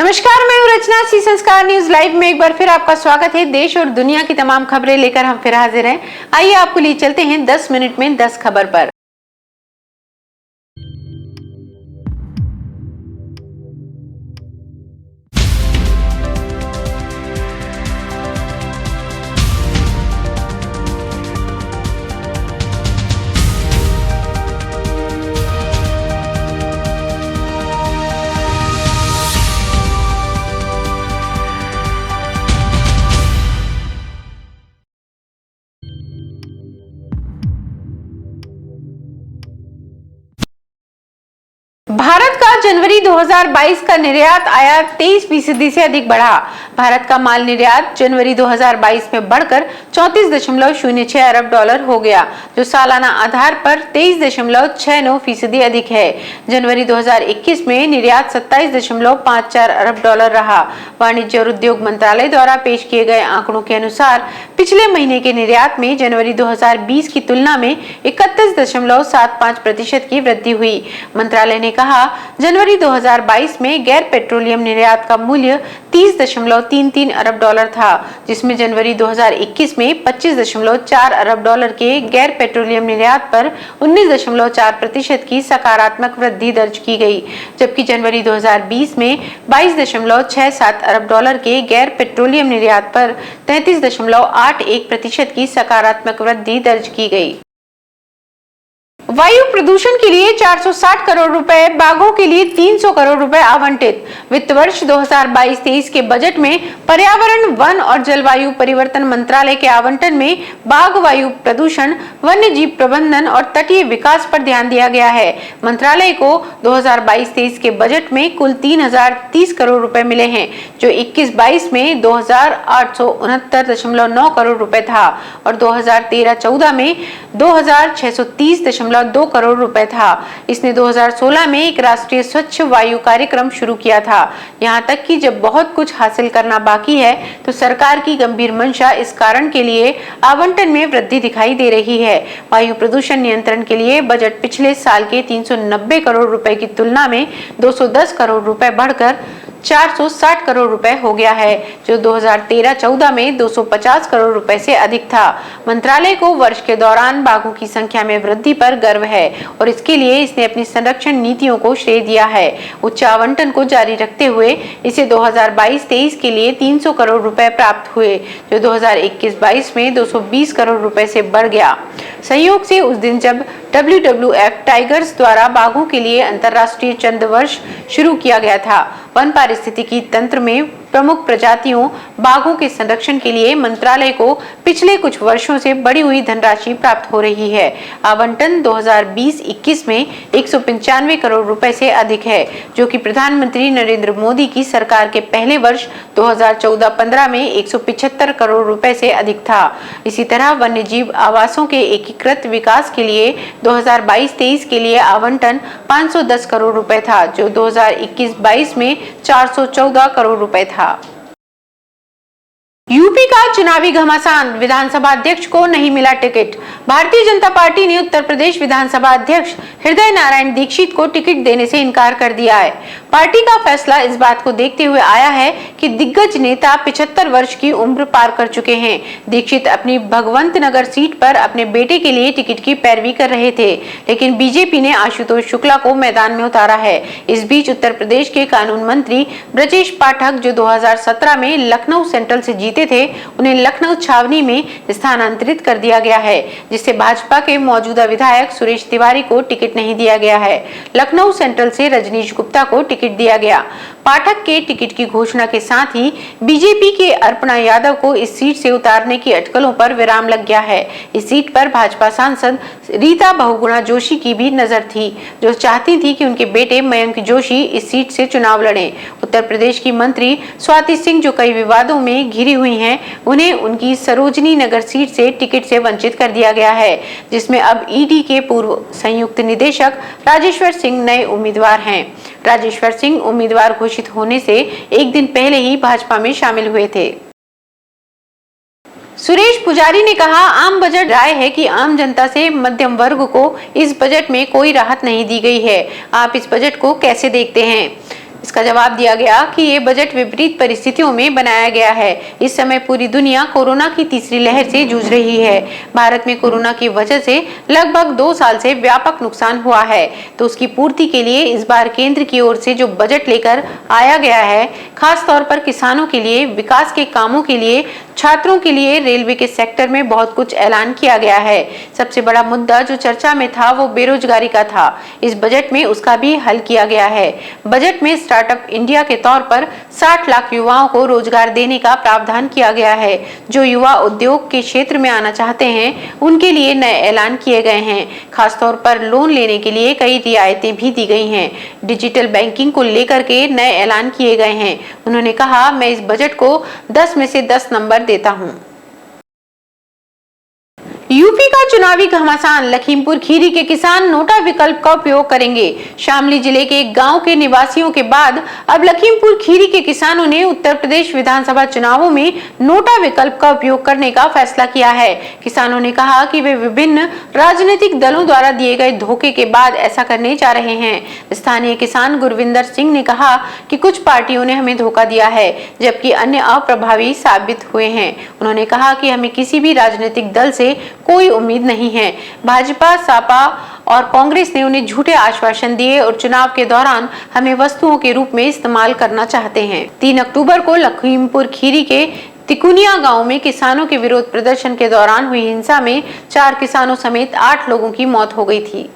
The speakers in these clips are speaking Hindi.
नमस्कार, मैं हूं रचना। सी संस्कार न्यूज लाइव में एक बार फिर आपका स्वागत है। देश और दुनिया की तमाम खबरें लेकर हम फिर हाजिर हैं। आइए आपको लिए चलते हैं 10 मिनट में 10 खबर पर। भारत का जनवरी 2022 का निर्यात आयात 23% से अधिक बढ़ा। भारत का माल निर्यात जनवरी 2022 में बढ़कर 34.06 अरब डॉलर हो गया, जो सालाना आधार पर 23.69% अधिक है। जनवरी 2021 में निर्यात 27.54 अरब डॉलर रहा। वाणिज्य और उद्योग मंत्रालय द्वारा पेश किए गए आंकड़ों के अनुसार पिछले महीने के निर्यात में जनवरी 2020 की तुलना में 31.75% की वृद्धि हुई। मंत्रालय ने कहा, जनवरी 2022 में गैर पेट्रोलियम निर्यात का मूल्य 30.33 अरब डॉलर था, जिसमें जनवरी 2021 में 25.4 अरब डॉलर के गैर पेट्रोलियम निर्यात पर 19.4% की सकारात्मक वृद्धि दर्ज की गई, जबकि जनवरी 2020 में 22.67 अरब डॉलर के गैर पेट्रोलियम निर्यात पर 33.81% की सकारात्मक वृद्धि दर्ज की गई। वायु प्रदूषण के लिए 460 करोड़ रुपए, बाघों के लिए 300 करोड़ रुपए आवंटित। वित्त वर्ष 2022-23 के बजट में पर्यावरण, वन और जलवायु परिवर्तन मंत्रालय के आवंटन में बाघ, वायु प्रदूषण, वन्य जीव प्रबंधन और तटीय विकास पर ध्यान दिया गया है। मंत्रालय को 2022-23 के बजट में कुल 3030 करोड़ रुपए मिले हैं, जो 21-22 में 2869.9 करोड़ रुपए था और 2013-14 में 2630.2 करोड़ रुपए था। इसने 2016 में एक राष्ट्रीय स्वच्छ वायु कार्यक्रम शुरू किया था। यहाँ तक कि जब बहुत कुछ हासिल करना बाकी है, तो सरकार की गंभीर मंशा इस कारण के लिए आवंटन में वृद्धि दिखाई दे रही है। वायु प्रदूषण नियंत्रण के लिए बजट पिछले साल के 390 करोड़ रुपए की तुलना में 210 करोड़ रुपए बढ़कर 460 करोड़ रुपए हो गया है, जो 2013-14 में 250 करोड़ रुपए से अधिक था। मंत्रालय को वर्ष के दौरान बाघों की संख्या में वृद्धि पर गर्व है और इसके लिए इसने अपनी संरक्षण नीतियों को श्रेय दिया है। उच्च आवंटन को जारी रखते हुए इसे 2022-23 के लिए 300 करोड़ रुपए प्राप्त हुए, जो 2021-22 में 220 करोड़ रुपए से बढ़ गया। सहयोग से उस दिन जब WWF टाइगर्स द्वारा बाघों के लिए अंतर्राष्ट्रीय चंद वर्ष शुरू किया गया था। वन पारिस्थितिकी तंत्र में प्रमुख प्रजातियों बाघों के संरक्षण के लिए मंत्रालय को पिछले कुछ वर्षों से बढ़ी हुई धनराशि प्राप्त हो रही है। आवंटन 2020-21 में 195 करोड़ रुपए से अधिक है, जो कि प्रधानमंत्री नरेंद्र मोदी की सरकार के पहले वर्ष 2014-15 में 175 करोड़ रुपए से अधिक था। इसी तरह वन्य जीव आवासों के एकीकृत विकास के लिए 2022-23 के लिए आवंटन 510 करोड़ रुपए था, जो 2021-22 में 414 करोड़ रुपए था। यूपी का चुनावी घमासान, विधानसभा अध्यक्ष को नहीं मिला टिकट। भारतीय जनता पार्टी ने उत्तर प्रदेश विधानसभा अध्यक्ष हृदय नारायण दीक्षित को टिकट देने से इनकार कर दिया है। पार्टी का फैसला इस बात को देखते हुए आया है कि दिग्गज नेता 75 वर्ष की उम्र पार कर चुके हैं। दीक्षित अपनी भगवंत नगर सीट पर अपने बेटे के लिए टिकट की पैरवी कर रहे थे, लेकिन बीजेपी ने आशुतोष शुक्ला को मैदान में उतारा है। इस बीच उत्तर प्रदेश के कानून मंत्री ब्रजेश पाठक, जो 2017 में लखनऊ सेंट्रल से जीते थे, उन्हें लखनऊ छावनी में स्थानांतरित कर दिया गया है, जिससे भाजपा के मौजूदा विधायक सुरेश तिवारी को टिकट नहीं दिया गया है। लखनऊ सेंट्रल से रजनीश गुप्ता को टिकट दिया गया। पाठक के टिकट की घोषणा के साथ ही बीजेपी के अर्पणा यादव को इस सीट से उतारने की अटकलों पर विराम लग गया है। इस सीट पर भाजपा सांसद रीता बहुगुणा जोशी की भी नजर थी, जो चाहती थी कि उनके बेटे मयंक जोशी इस सीट से चुनाव लड़ें। उत्तर प्रदेश की मंत्री स्वाति सिंह, जो कई विवादों में घिरी हुई हैं, उन्हें उनकी सरोजनी नगर सीट से टिकट से वंचित कर दिया गया है, जिसमें अब ईडी के पूर्व संयुक्त निदेशक राजेश्वर सिंह नए उम्मीदवार हैं। राजेश्वर सिंह उम्मीदवार घोषित होने से एक दिन पहले ही भाजपा में शामिल हुए थे। सुरेश पुजारी ने कहा, आम बजट राय है कि आम जनता से मध्यम वर्ग को इस बजट में कोई राहत नहीं दी गई है। आप इस बजट को कैसे देखते हैं? इसका जवाब दिया गया कि ये बजट विपरीत परिस्थितियों में बनाया गया है। इस समय पूरी दुनिया कोरोना की तीसरी लहर से जूझ रही है। भारत में कोरोना की वजह से लगभग 2 साल से व्यापक नुकसान हुआ है, तो उसकी पूर्ति के लिए इस बार केंद्र की ओर से जो बजट लेकर आया गया है, खास तौर पर किसानों के लिए, विकास के कामों के लिए, छात्रों के लिए, रेलवे के सेक्टर में बहुत कुछ ऐलान किया गया है। सबसे बड़ा मुद्दा जो चर्चा में था वो बेरोजगारी का था। इस बजट में उसका भी हल किया गया है। बजट में स्टार्टअप इंडिया के तौर पर 60 लाख युवाओं को रोजगार देने का प्रावधान किया गया है। जो युवा उद्योग के क्षेत्र में आना चाहते हैं उनके लिए नए ऐलान किए गए हैं। खासतौर पर लोन लेने के लिए कई रियायतें भी दी गई हैं। डिजिटल बैंकिंग को लेकर के नए ऐलान किए गए हैं। उन्होंने कहा, मैं इस बजट को 10 में से 10 नंबर देता हूं। यूपी का चुनावी घमासान, लखीमपुर खीरी के किसान नोटा विकल्प का उपयोग करेंगे। शामली जिले के एक गांव के निवासियों के बाद अब लखीमपुर खीरी के किसानों ने उत्तर प्रदेश विधानसभा चुनावों में नोटा विकल्प का उपयोग करने का फैसला किया है। किसानों ने कहा कि वे विभिन्न राजनीतिक दलों द्वारा दिए गए धोखे के बाद ऐसा करने जा रहे हैं। स्थानीय किसान गुरविंदर सिंह ने कहा कि कुछ पार्टियों ने हमें धोखा दिया है, जबकि अन्य अप्रभावी साबित हुए हैं। उन्होंने कहा कि हमें किसी भी राजनीतिक दल से कोई उम्मीद नहीं है। भाजपा, सपा और कांग्रेस ने उन्हें झूठे आश्वासन दिए और चुनाव के दौरान हमें वस्तुओं के रूप में इस्तेमाल करना चाहते हैं। 3 अक्टूबर को लखीमपुर खीरी के तिकुनिया गांव में किसानों के विरोध प्रदर्शन के दौरान हुई हिंसा में 4 किसानों समेत 8 लोगों की मौत हो गई थी।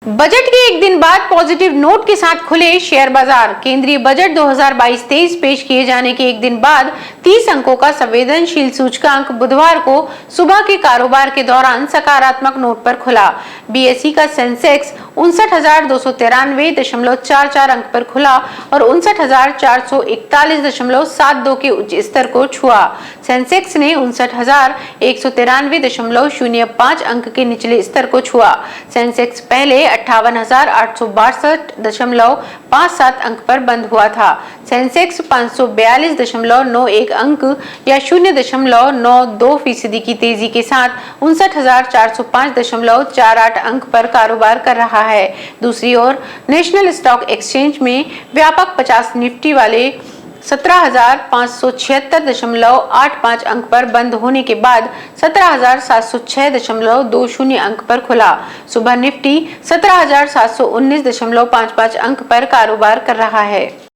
बजट के एक दिन बाद पॉजिटिव नोट के साथ खुले शेयर बाजार। केंद्रीय बजट 2022-23 पेश किए जाने के एक दिन बाद 30 अंकों का संवेदनशील सूचकांक बुधवार को सुबह के कारोबार के दौरान सकारात्मक नोट पर खुला। बीएसई का सेंसेक्स 59,293.44 अंक पर खुला और 59,441.72 के उच्च स्तर को छुआ। सेंसेक्स ने 59,193.05 अंक के निचले स्तर को छुआ। सेंसेक्स पहले 58,862.57 अंक पर बंद हुआ था। सेंसेक्स 542.91 अंक या 0.92% की तेजी के साथ 59,405.48 अंक पर कारोबार कर रहा है। दूसरी ओर नेशनल स्टॉक एक्सचेंज में व्यापक 50 निफ्टी वाले 17,576.85 अंक पर बंद होने के बाद 17,706.20 अंक पर खुला। सुबह निफ्टी 17,719.55 अंक पर कारोबार कर रहा है।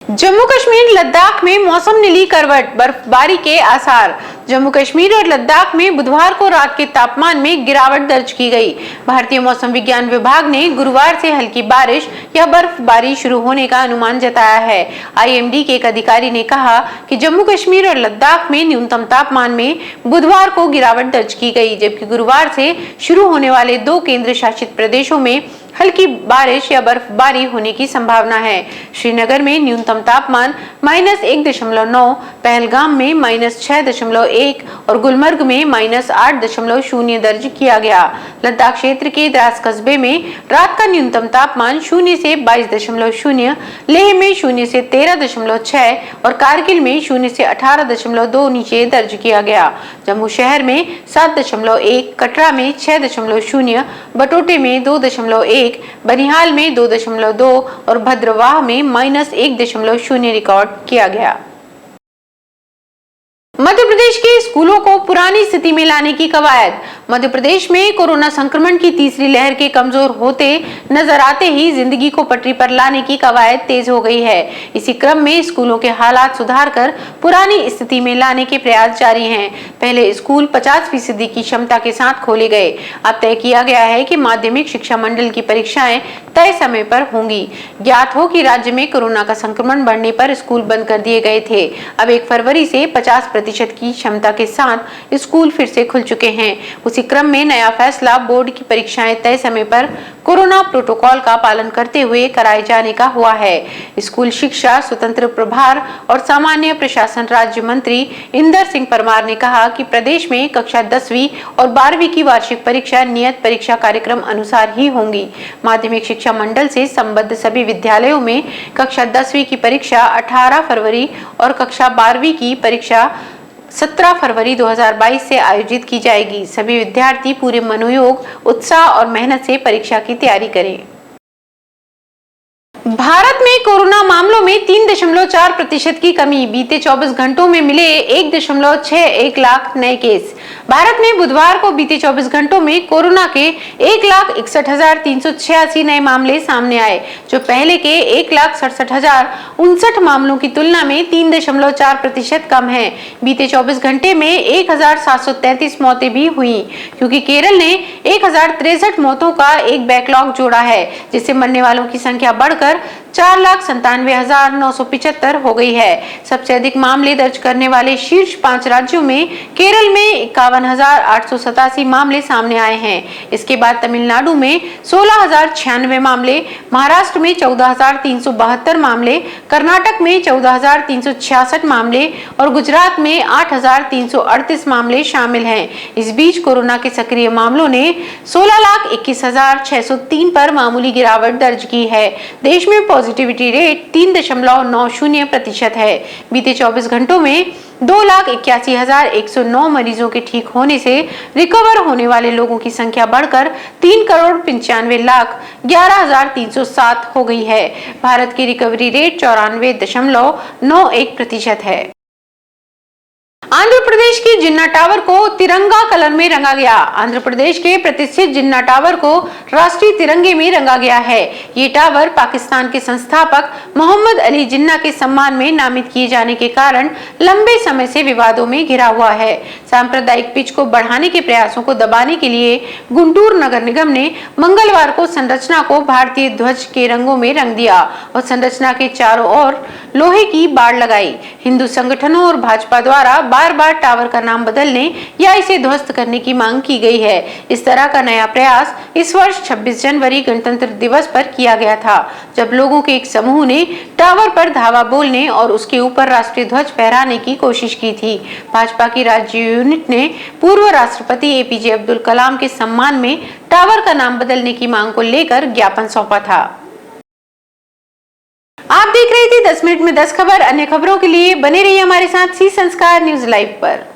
जम्मू कश्मीर लद्दाख में मौसम ने ली करवट, बर्फबारी के आसार। जम्मू कश्मीर और लद्दाख में बुधवार को रात के तापमान में गिरावट दर्ज की गई। भारतीय मौसम विज्ञान विभाग ने गुरुवार से हल्की बारिश या बर्फबारी शुरू होने का अनुमान जताया है। आईएमडी के एक अधिकारी ने कहा कि जम्मू कश्मीर और लद्दाख में न्यूनतम तापमान में बुधवार को गिरावट दर्ज की गई, जबकि गुरुवार से शुरू होने वाले 2 केंद्र शासित प्रदेशों में हल्की बारिश या बर्फबारी होने की संभावना है। श्रीनगर में न्यूनतम तापमान -1.9, पहलगाम में -6.1 और गुलमर्ग में -8.0 दर्ज किया गया। लद्दाख क्षेत्र के द्रास कस्बे में रात का न्यूनतम तापमान 0 से 22.0, लेह में 0 से 13.6 और कारगिल में 0 से 18.2 नीचे दर्ज किया गया। जम्मू शहर में 7.1, कटरा में 6.0, बटोटे में 2.1, बनिहाल में 2.2 और भद्रवाह में -1.0 रिकॉर्ड किया गया। मध्य प्रदेश के स्कूलों को पुरानी स्थिति में लाने की कवायद। मध्य प्रदेश में कोरोना संक्रमण की तीसरी लहर के कमजोर होते नजर आते ही जिंदगी को पटरी पर लाने की कवायद तेज हो गई है। इसी क्रम में स्कूलों के हालात सुधार कर पुरानी स्थिति में लाने के प्रयास जारी हैं। पहले स्कूल 50% की क्षमता के साथ खोले गए। अब तय किया गया है कि माध्यमिक शिक्षा मंडल की परीक्षाएं तय समय पर होंगी। ज्ञात हो कि राज्य में कोरोना का संक्रमण बढ़ने पर स्कूल बंद कर दिए गए थे। अब 1 फरवरी से 50% की क्षमता के साथ स्कूल फिर से खुल चुके हैं। उसी क्रम में नया फैसला बोर्ड की परीक्षाएं तय समय पर कोरोना प्रोटोकॉल का पालन करते हुए कराए जाने का हुआ है। स्कूल शिक्षा स्वतंत्र प्रभार और सामान्य प्रशासन राज्य मंत्री इंदर सिंह परमार ने कहा कि प्रदेश में कक्षा 10वीं और 12वीं की वार्षिक परीक्षा नियत परीक्षा कार्यक्रम अनुसार ही होंगी। माध्यमिक शिक्षा मंडल से संबद्ध सभी विद्यालयों में कक्षा 10वीं की परीक्षा 18 फरवरी और कक्षा 12वीं की परीक्षा 17 फरवरी 2022 से आयोजित की जाएगी। सभी विद्यार्थी पूरे मनोयोग, उत्साह और मेहनत से परीक्षा की तैयारी करें। भारत में कोरोना मामलों में 3.4% की कमी। बीते 24 घंटों में मिले 1.61 लाख नए केस। भारत में बुधवार को बीते 24 घंटों में कोरोना के 1,61,386 नए मामले सामने आए, जो पहले के 1,67,059 मामलों की तुलना में 3.4% कम है। बीते 24 घंटे में 1,733 मौतें भी हुई, क्योंकि केरल ने 1,063 मौतों का एक बैकलॉग जोड़ा है, जिससे मरने वालों की संख्या बढ़कर 4,97,975 हो गई है। सबसे अधिक मामले दर्ज करने वाले शीर्ष 5 राज्यों में केरल में 51,887 मामले सामने आए हैं। इसके बाद तमिलनाडु में 16,096 मामले, महाराष्ट्र में 14,372 मामले, कर्नाटक में 14,366 मामले और गुजरात में 8,338 मामले शामिल हैं। इस बीच कोरोना के सक्रिय मामलों ने 16,21,603 पर मामूली गिरावट दर्ज की है। देश में पॉजिटिविटी रेट 3.90% है। बीते 24 घंटों में 2,81,109 मरीजों के ठीक होने से रिकवर होने वाले लोगों की संख्या बढ़कर 3,95,11,307 हो गई है। भारत की रिकवरी रेट 94.91% है। आंध्र प्रदेश के जिन्ना टावर को तिरंगा कलर में रंगा गया। आंध्र प्रदेश के प्रतिष्ठित जिन्ना टावर को राष्ट्रीय तिरंगे में रंगा गया है। ये टावर पाकिस्तान के संस्थापक मोहम्मद अली जिन्ना के सम्मान में नामित किए जाने के कारण लंबे समय से विवादों में घिरा हुआ है। सांप्रदायिक पिच को बढ़ाने के प्रयासों को दबाने के लिए गुंटूर नगर निगम ने मंगलवार को संरचना को भारतीय ध्वज के रंगों में रंग दिया और संरचना के चारों ओर लोहे की बाड़ लगाई। हिंदू संगठनों और भाजपा द्वारा बार-बार टावर का नाम बदलने या इसे ध्वस्त करने की मांग की गई है। इस तरह का नया प्रयास इस वर्ष 26 जनवरी गणतंत्र दिवस पर किया गया था, जब लोगों के एक समूह ने टावर पर धावा बोलने और उसके ऊपर राष्ट्रीय ध्वज फहराने की कोशिश की थी। भाजपा की राज्य यूनिट ने पूर्व राष्ट्रपति एपीजे अब्दुल कलाम के सम्मान में टावर का नाम बदलने की मांग को लेकर ज्ञापन सौंपा था। आप देख रहे थे 10 मिनट में 10 खबर। अन्य खबरों के लिए बने रहिए हमारे साथ सी संस्कार न्यूज लाइव पर।